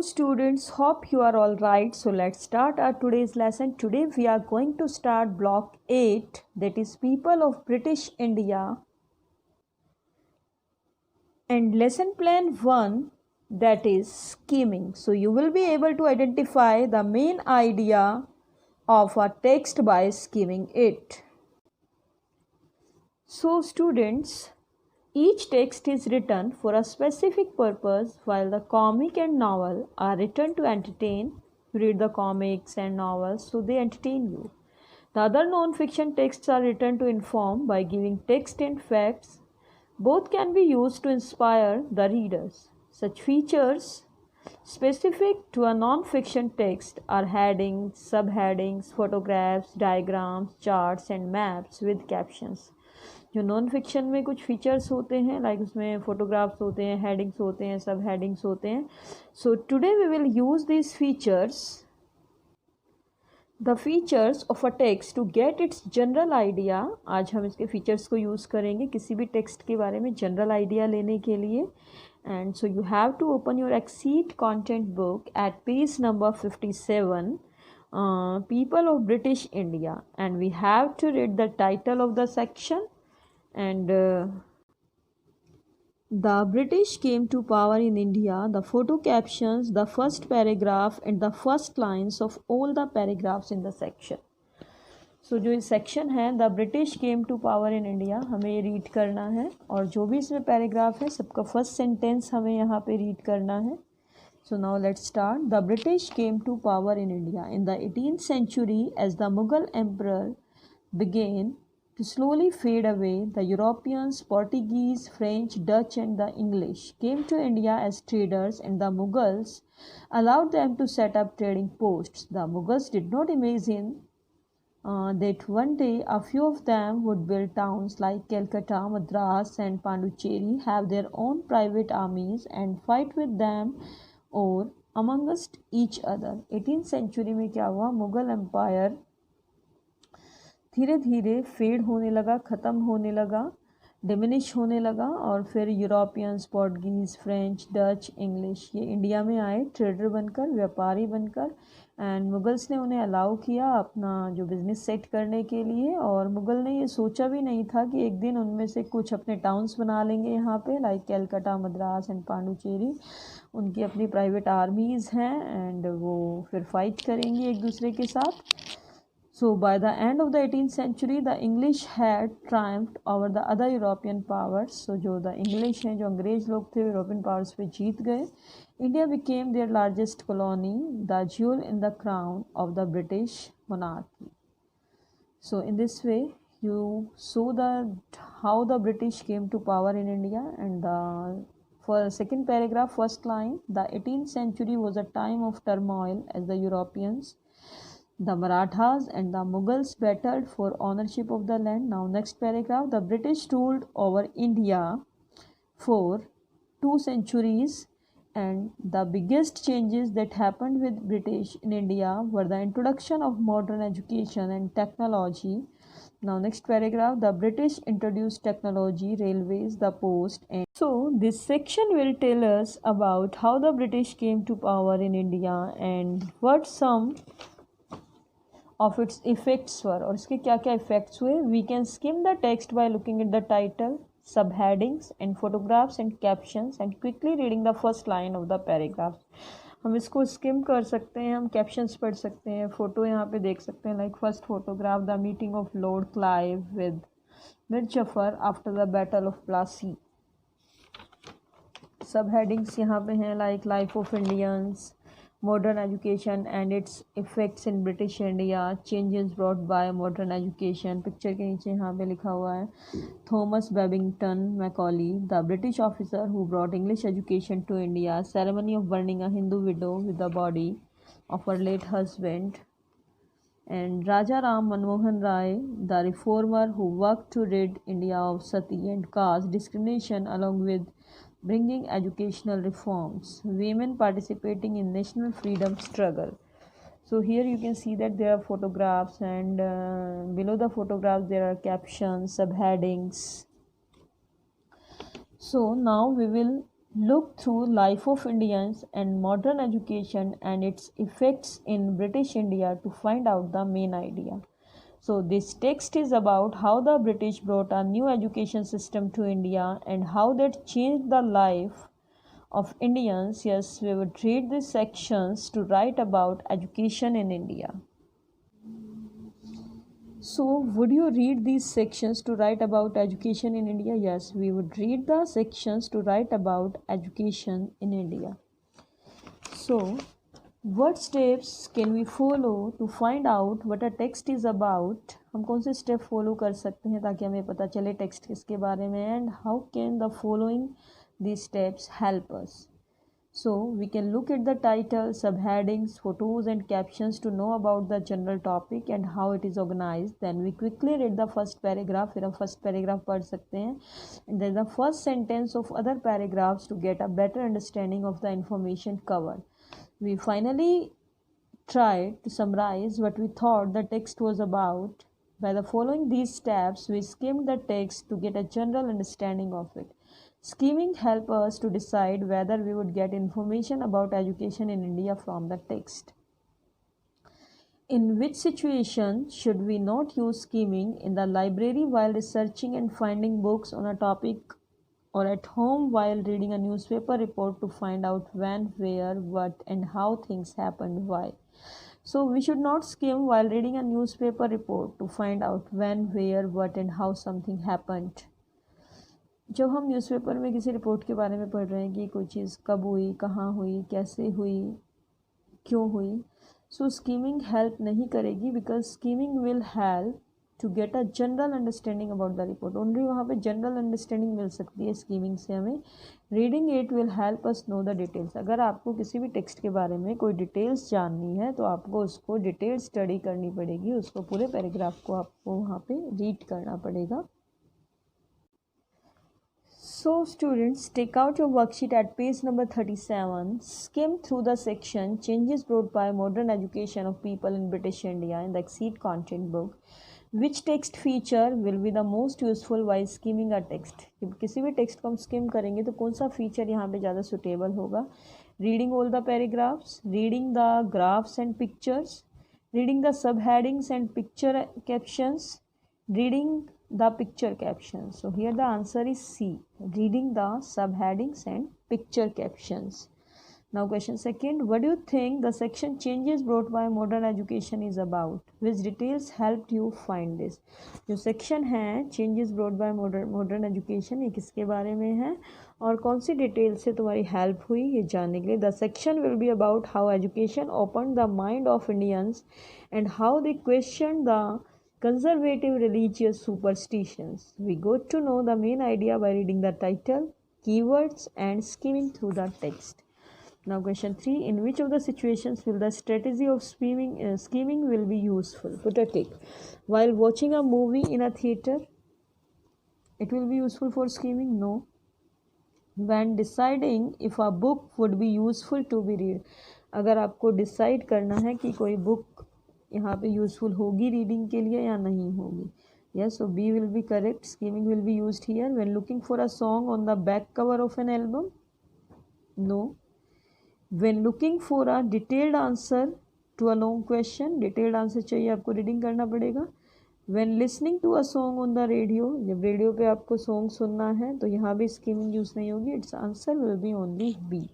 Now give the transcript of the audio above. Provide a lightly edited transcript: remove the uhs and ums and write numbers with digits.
students, hope you are all right. So let's start our today's lesson. Today we are going to start block 8, that is people of British India, and lesson plan 1, that is scheming. So you will be able to identify the main idea of a text by scheming it. So students, each text is written for a specific purpose, while the comic and novel are written to entertain. You read the comics and novels, so they entertain you. The other non-fiction texts are written to inform by giving text and facts. Both can be used to inspire the readers. Such features specific to a non-fiction text are headings, subheadings, photographs, diagrams, charts and maps with captions. जो non fiction में कुछ features होते हैं, like उसमें photographs होते हैं, headings होते हैं, सब हेडिंग्स होते हैं. So today we will use this features, the features of a text to get its general idea. आज हम इसके फीचर्स को यूज़ करेंगे किसी भी टेक्स्ट के बारे में जनरल आइडिया लेने के लिए. And so you have to open your exceed content book at page number 57, people of British India, and we have to read the title of the section. And the British came to power in India. The photo captions the first paragraph and the first lines of all the paragraphs in the section. So जो इस section है the British came to power in India, हमें ये read करना है, और जो भी इसमें पैराग्राफ है सबका फर्स्ट सेंटेंस हमें यहाँ पे रीड करना है. So now let's start. The British came to power in India in the 18th century as the Mughal emperor began to slowly fade away. The Europeans, Portuguese, French, Dutch and the English came to India as traders, and the Mughals allowed them to set up trading posts. The Mughals did not imagine that one day a few of them would build towns like Calcutta, Madras and Pondicherry, have their own private armies and fight with them और amongst each other. 18th century में क्या हुआ, Mughal empire धीरे धीरे fade होने लगा, ख़त्म होने लगा, डिमिनिश होने लगा, और फिर Europeans, Portuguese, French, Dutch, English ये इंडिया में आए ट्रेडर बनकर, व्यापारी बनकर. एंड मुगल्स ने उन्हें अलाउ किया अपना जो बिज़नेस सेट करने के लिए, और मुगल ने ये सोचा भी नहीं था कि एक दिन उनमें से कुछ अपने टाउन्स बना लेंगे यहाँ पे, लाइक कैलकाटा, मद्रास एंड पांडुचेरी. उनकी अपनी प्राइवेट आर्मीज़ हैं एंड वो फिर फाइट करेंगी एक दूसरे के साथ. So by the end of the 18th century, the English had triumphed over the other European powers. So जो the English हैं, जो अंग्रेज लोग थे, यूरोपियन पावर्स पे जीत गए. India became their largest colony, the jewel in the crown of the British monarchy. So in this way, you saw how the British came to power in India. And for second paragraph, first line, the 18th century was a time of turmoil as the Europeans, the Marathas and the Mughals battled for ownership of the land. Now next paragraph, the British ruled over India for 2 centuries, and the biggest changes that happened with British in India were the introduction of modern education and technology. Now next paragraph, the British introduced technology, railways, the post, and so this section will tell us about how the British came to power in India and what some of its effects were, और इसके क्या क्या effects हुए. We can skim the text by looking at the title, subheadings and photographs and captions and quickly reading the first line of the paragraph. हम इसको scheme कर सकते हैं, हम कैप्शंस पढ़ सकते हैं, फ़ोटो यहाँ पे देख सकते हैं, like first photograph, the meeting of Lord Clive with Mir Jafar after the battle of Plassey. सब हेडिंग्स यहाँ पे हैं, like life of Indians, modern education and its effects in British India, changes brought by modern education. Picture के नीचे यहाँ पे लिखा हुआ है Thomas Babington Macaulay, the British officer who brought English education to India, ceremony of burning a Hindu widow with the body of her late husband, and Raja Ram Manmohan Rai, the reformer who worked to rid India of sati and caste discrimination along with bringing educational reforms, women participating in national freedom struggle. So here you can see that there are photographs, and below the photographs there are captions, subheadings. So now we will look through life of Indians and modern education and its effects in British India to find out the main idea. So this text is about how the British brought a new education system to India and how that changed the life of Indians. Yes, we would read these sections to write about education in India. So, would you read these sections to write about education in India? Yes, we would read the sections to write about education in India. So, what steps can we follow to find out what a text is about? हम कौन से step follow कर सकते हैं ताकि हमें पता चले टेक्स्ट किसके बारे में, and how can the following these steps help us? So we can look at the title, subheadings, photos and captions to know about the general topic and how it is organized. Then we quickly read the first paragraph. फिर हम first paragraph पढ़ सकते हैं, and then the first sentence of other paragraphs to get a better understanding of the information covered. We finally tried to summarize what we thought the text was about. By the following these steps, we skimmed the text to get a general understanding of it. Skimming helped us to decide whether we would get information about education in India from the text. In which situation should we not use skimming? In the library while researching and finding books on a topic, or at home while reading a newspaper report to find out when, where, what and how things happened, why. So we should not skim while reading a newspaper report to find out when, where, what and how something happened. जब हम newspaper में किसी report के बारे में पढ़ रहे हैं कि कोई चीज़ कब हुई, कहाँ हुई, कैसे हुई, क्यों हुई, सो स्कीमिंग हेल्प नहीं करेगी, because skimming will help to get a general understanding about the report. Only वहाँ पे जनरल अंडरस्टैंडिंग मिल सकती है स्कीमिंग से हमें. Reading it will help us know the details. अगर आपको किसी भी टेक्स्ट के बारे में कोई डिटेल्स जाननी है तो आपको उसको डिटेल स्टडी करनी पड़ेगी, उसको पूरे पैराग्राफ को आपको वहाँ पे रीड करना पड़ेगा. So students, take out your worksheet at page number 37. Skim through the section Changes Brought by Modern Education of People in British India in the Exceed content book. Which text feature will be the most useful while skimming a text? जब किसी भी text को हम scheme करेंगे तो कौन सा feature यहाँ पे ज़्यादा सुटेबल होगा? Reading all the paragraphs, reading the graphs and pictures, reading the sub headings and picture captions, reading the picture captions. So here the answer is C, reading the subheadings and picture captions. Now question second, what do you think the section Changes Brought by Modern Education is about? Which details helped you find this? जो section है Changes Brought by Modern Education, ये किसके बारे में है और कौन सी detail से तुम्हारी हेल्प हुई ये जानने के लिए. The section will be about how education opened the mind of Indians and how they questioned the conservative religious superstitions. We got to know the main idea by reading the title, keywords and skimming through the text. Now question 3, in which of the situations will the strategy of scheming will be useful? Put a tick. While watching a movie in a theater, it will be useful for scheming? No. When deciding if a book would be useful to be read, अगर आपको decide करना है कि कोई book यहाँ पे useful होगी reading के लिए या नहीं होगी. Yes, so B will be correct. Skimming will be used here. When looking for a song on the back cover of an album? No. When looking for a detailed answer to a long question, detailed answer चाहिए आपको, reading करना पड़ेगा. When listening to a song on the radio, जब radio पे आपको song सुनना है तो यहाँ भी स्कीमिंग यूज नहीं होगी. Its answer will be only B.